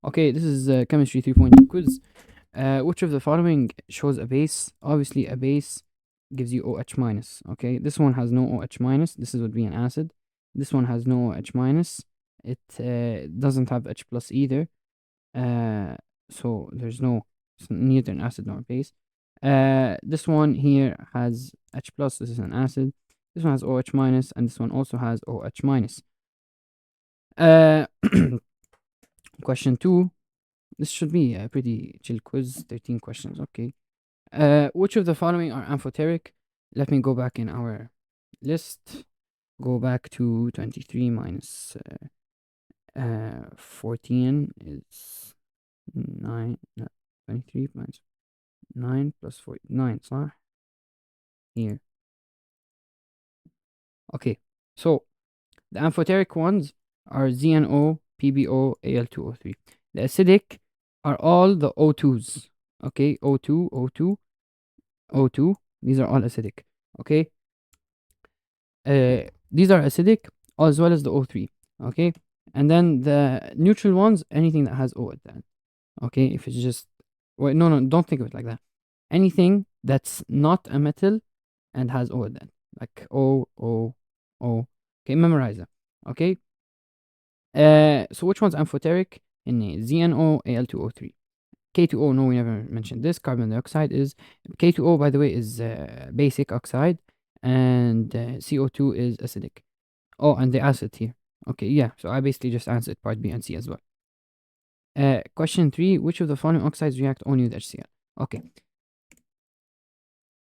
Okay, this is chemistry 3.2 quiz. Which of the following shows a base? Obviously, a base gives you OH minus. Okay, this one has no OH minus. This would be an acid. This one has no OH minus. It doesn't have H plus either. So there's no, it's neither an acid nor a base. This one here has H plus. This is an acid. This one has OH minus, and this one also has OH minus. Uh, question 2. This should be a pretty chill quiz. 13 questions. Okay. Which of the following are amphoteric? Let me go back in our list. Go back to 23 minus 14 is 9. No, 23 minus 9 plus 9, صح? Here. Okay. So the amphoteric ones are ZNO, PbO, Al2O3. The acidic are all the O2s. Okay, O2, O2, O2. These are all acidic. Okay. These are acidic as well as the O3. Okay. And then the neutral ones, anything that has O at the end. Okay. If it's just, wait, no, don't think of it like that. Anything that's not a metal and has O at the end. Like O, O, O. Okay. Memorize that. Okay. So which one's amphoteric? In ZNO, Al2O3. K2O, no, we never mentioned this. Carbon dioxide is K2O, by the way, is basic oxide, and CO2 is acidic. Oh, and the acid here. Okay, yeah. So I basically just answered part B and C as well. Question 3: which of the following oxides react only with HCl? Okay.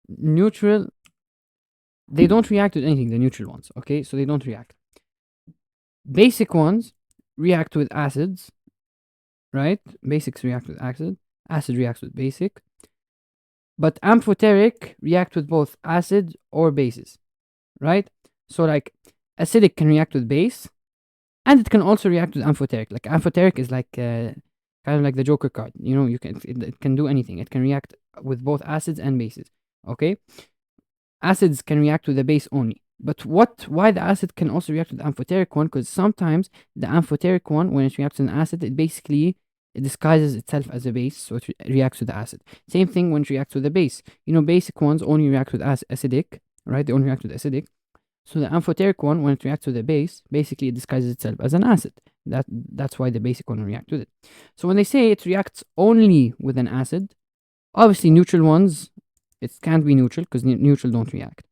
Neutral. They don't react with anything. The neutral ones. Okay, so they don't react. Basic ones react with acids, right? Basics react with acid. Acid reacts with basic. But amphoteric react with both acid or bases, right? So like acidic can react with base, and it can also react with amphoteric. Like amphoteric is like kind of like the Joker card. You know, it can do anything. It can react with both acids and bases. Okay, acids can react with the base only. But why the acid can also react with the amphoteric one? Because sometimes the amphoteric one, when it reacts with an acid, it disguises itself as a base, so it reacts with the acid. Same thing when it reacts with the base. You know, basic ones only react with acidic, right? They only react with acidic. So the amphoteric one, when it reacts with the base, basically it disguises itself as an acid. That's why the basic one will react with it. So when they say it reacts only with an acid, obviously neutral ones, it can't be neutral because neutral don't react.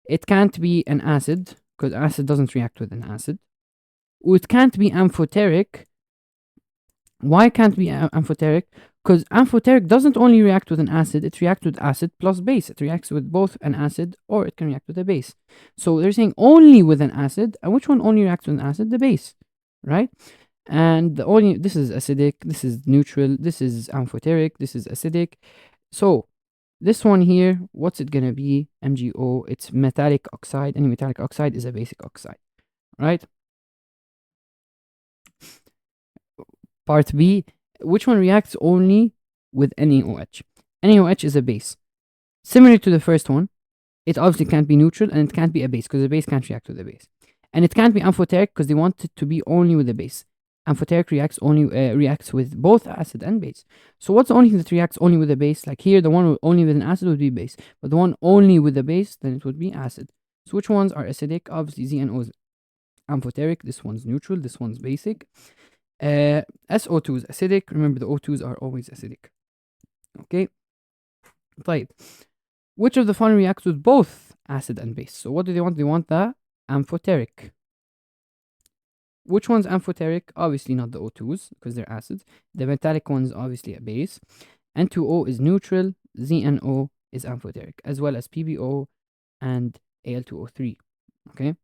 It can't be an acid because acid doesn't react with an acid. It can't be amphoteric. Why can't it be amphoteric? Because amphoteric doesn't only react with an acid, it reacts with acid plus base. It reacts with both an acid or it can react with a base. So they're saying only with an acid. And which one only reacts with an acid? The base, right? And this is acidic, this is neutral, this is amphoteric, this is acidic. So this one here, what's it gonna be? MgO, it's metallic oxide. Any metallic oxide is a basic oxide, right? Part B, which one reacts only with NaOH? NaOH is a base. Similar to the first one, it obviously can't be neutral and it can't be a base because the base can't react with the base. And it can't be amphoteric because they want it to be only with the base. Amphoteric reacts with both acid and base. So what's the only thing that reacts only with the base? Like here, the one only with an acid would be base, but the one only with the base, then it would be acid. So which ones are acidic? Obviously, ZNO is amphoteric. This one's neutral. This one's basic. SO2 is acidic. Remember, the O2s are always acidic. Okay. طيب. Which of the following reacts with both acid and base? So what do they want? They want the amphoteric. Which one's amphoteric? Obviously not the O2s because they're acids. The metallic one's obviously a base. N2O is neutral. ZNO is amphoteric, as well as PbO and Al2O3. Okay.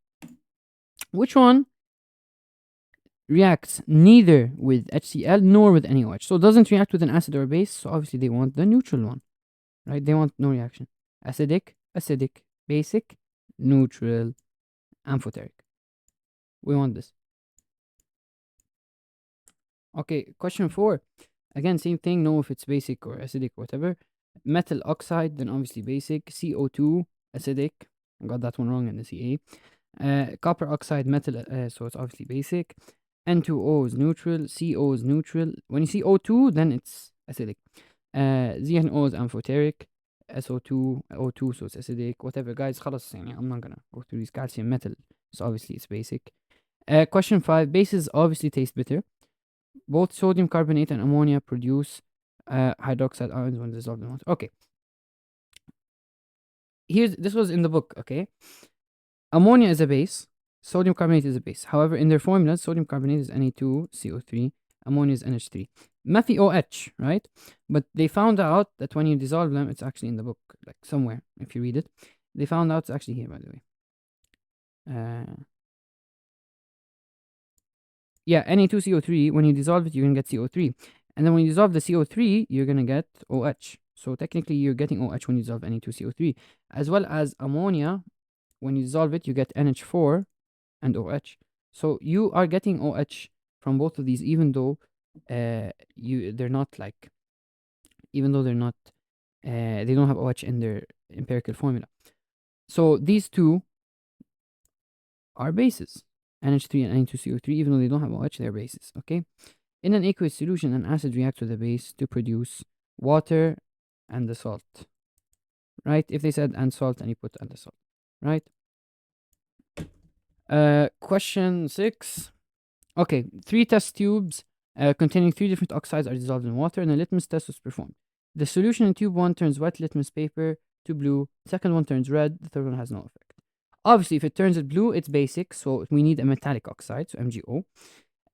Which one reacts neither with HCl nor with NaOH? So it doesn't react with an acid or a base. So obviously they want the neutral one, right? They want no reaction. Acidic, acidic, basic, neutral, amphoteric. We want this. Okay, question 4. Again, same thing. Know if it's basic or acidic, whatever. Metal oxide, then obviously basic. CO2, acidic. I got that one wrong in the CA. Copper oxide, metal, so it's obviously basic. N2O is neutral, CO is neutral. When you see O2, then it's acidic. ZNO is amphoteric, SO2, O2, so it's acidic, whatever. Guys, خلاص يعني, I'm not gonna go through these. Calcium metal, so obviously it's basic. Question 5. Bases obviously taste bitter. Both sodium carbonate and ammonia produce hydroxide ions when dissolved in water. Okay. This was in the book, okay? Ammonia is a base, sodium carbonate is a base. However, in their formulas, sodium carbonate is Na2CO3, ammonia is NH3. MeFeOH, right? But they found out that when you dissolve them, it's actually in the book, like somewhere, if you read it. They found out it's actually here, by the way. Yeah, Na2CO3, when you dissolve it, you're going to get CO3. And then when you dissolve the CO3, you're going to get OH. So technically, you're getting OH when you dissolve Na2CO3. As well as ammonia, when you dissolve it, you get NH4 and OH. So you are getting OH from both of these, even though they're not like, even though they're not, they don't have OH in their empirical formula. So these two are bases, NH3 and Na2CO3, even though they don't have OH, they're bases, okay? In an aqueous solution, an acid reacts with a base to produce water and the salt, right? If they said and salt, and you put and the salt, right? Question 6. Okay, 3 test tubes containing 3 different oxides are dissolved in water, and a litmus test was performed. The solution in tube 1 turns wet litmus paper to blue, second one turns red, the third one has no effect. Obviously, if it turns it blue, it's basic, so we need a metallic oxide, so MgO.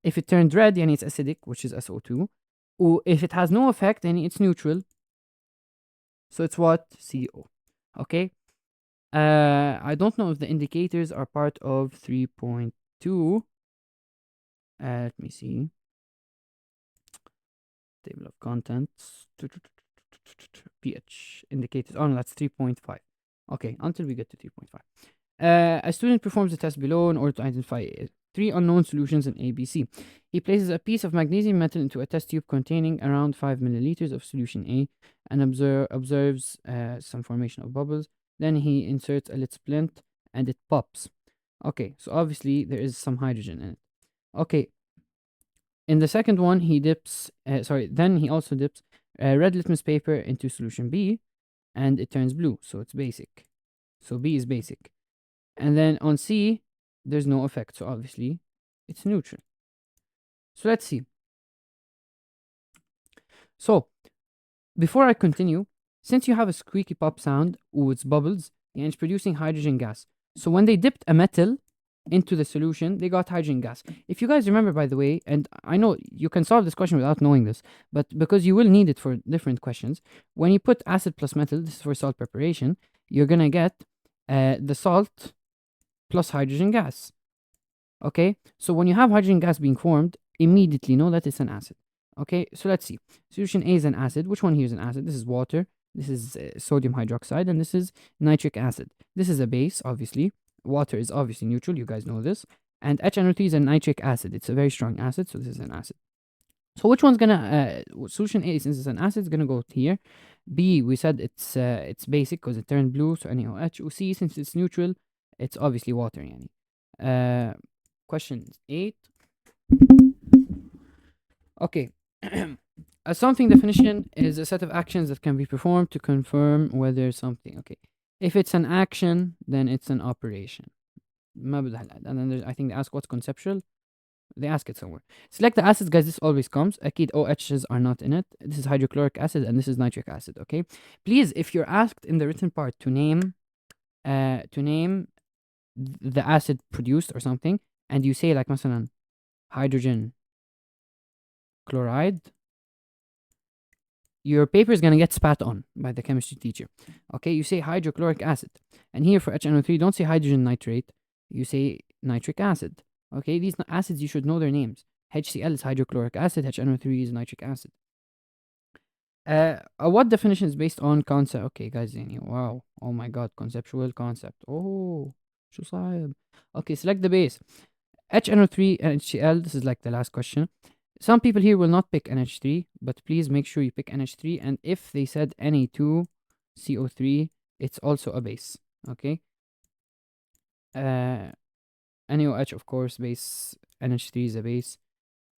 If it turned red, yani it's acidic, which is SO2. Or if it has no effect, then it's neutral, so it's what? CO. Okay? I don't know if the indicators are part of 3.2. Let me see. Table of contents. pH indicators. Oh no, that's 3.5. Okay, until we get to 3.5. A student performs the test below in order to identify 3 unknown solutions in ABC. He places a piece of magnesium metal into a test tube containing around 5 milliliters of solution A and observes some formation of bubbles. Then he inserts a lead splint and it pops. Okay, so obviously there is some hydrogen in it. Okay, in the second one, then he also dips red litmus paper into solution B and it turns blue, so it's basic. So B is basic. And then on C, there's no effect, so obviously it's neutral. So let's see. So before I continue, since you have a squeaky pop sound, it's bubbles, and it's producing hydrogen gas. So when they dipped a metal into the solution, they got hydrogen gas. If you guys remember, by the way, and I know you can solve this question without knowing this, but because you will need it for different questions, when you put acid plus metal, this is for salt preparation, you're going to get the salt plus hydrogen gas. Okay, so when you have hydrogen gas being formed, immediately know that it's an acid. Okay, so let's see. Solution A is an acid. Which one here is an acid? This is water. This is sodium hydroxide, and this is nitric acid. This is a base, obviously. Water is obviously neutral. You guys know this. And HNO3 is a nitric acid. It's a very strong acid, so this is an acid. So which one's gonna solution A, since it's an acid, is gonna go here. B, we said it's basic because it turned blue, so NaOH. C, since it's neutral, it's obviously water. Yani. Question 8. Okay. A something definition is a set of actions that can be performed to confirm whether something. Okay. If it's an action, then it's an operation. And then I think they ask what's conceptual. They ask it somewhere. Select the acids, guys. This always comes. Akid OHs are not in it. This is hydrochloric acid and this is nitric acid. Okay. Please, if you're asked in the written part to name the acid produced or something, and you say like مثلا hydrogen chloride, your paper is going to get spat on by the chemistry teacher. Okay, you say hydrochloric acid. And here for HNO3, don't say hydrogen nitrate, you say nitric acid. Okay, these acids, you should know their names. HCl is hydrochloric acid, HNO3 is nitric acid. What definition is based on concept? Okay, guys, wow. Oh my god, conceptual concept. Oh, شو صعب. Okay, select the base. HNO3 and HCl, this is like the last question. Some people here will not pick NH3, but please make sure you pick NH3. And if they said Na2CO3, it's also a base. Okay. NaOH, of course, base. NH3 is a base.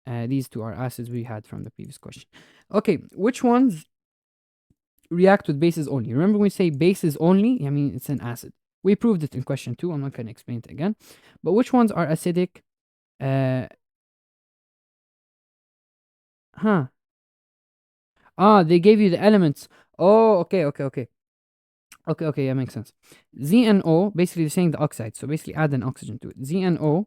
These two are acids we had from the previous question. Okay, which ones react with bases only? Remember when we say bases only, I mean it's an acid. We proved it in question 2. I'm not going to explain it again. But which ones are acidic? Uh, huh. They gave you the elements. Oh, okay, okay, okay. Okay, okay, that makes sense. ZNO, basically they're saying the oxide. So basically add an oxygen to it. ZNO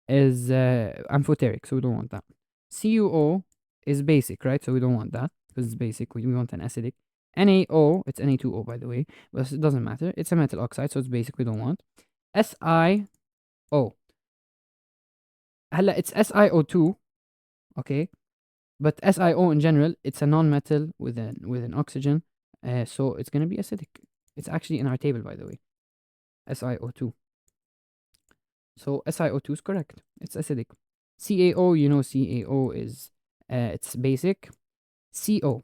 is amphoteric, so we don't want that. CuO is basic, right? So we don't want that because it's basic. We want an acidic. NaO, it's Na2O by the way, but it doesn't matter. It's a metal oxide, so it's basic. We don't want. SiO. هلا it's SiO2, okay? But SiO in general, it's a non-metal with an oxygen, so it's gonna be acidic. It's actually in our table, by the way. SiO2. So SiO2 is correct. It's acidic. CaO, you know, CaO is it's basic. CO.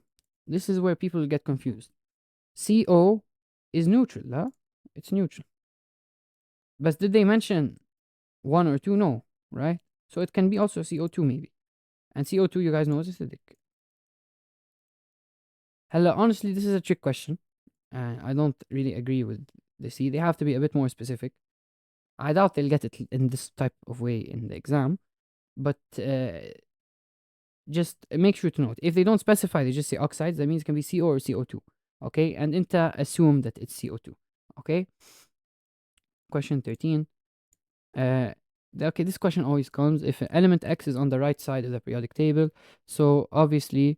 This is where people get confused. CO is neutral, huh? It's neutral. But did they mention one or two? No, right? So it can be also CO2 maybe. And CO2, you guys know, is acidic. Hello, honestly, this is a trick question. I don't really agree with the C. They have to be a bit more specific. I doubt they'll get it in this type of way in the exam. But just make sure to note. If they don't specify, they just say oxides, that means it can be CO or CO2. Okay? And assume that it's CO2. Okay? Question 13. Okay, this question always comes if element X is on the right side of the periodic table. So obviously,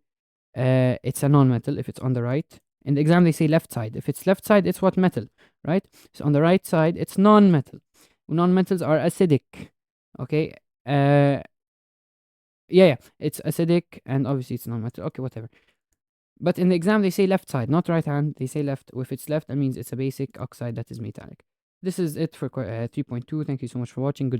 it's a non-metal if it's on the right. In the exam, they say left side. If it's left side, it's what metal, right? So on the right side, it's non-metal. Non-metals are acidic. Okay. Yeah, it's acidic, and obviously it's non-metal. Okay, whatever. But in the exam, they say left side, not right hand. They say left. If it's left, that means it's a basic oxide that is metallic. This is it for 3.2. Thank you so much for watching. Good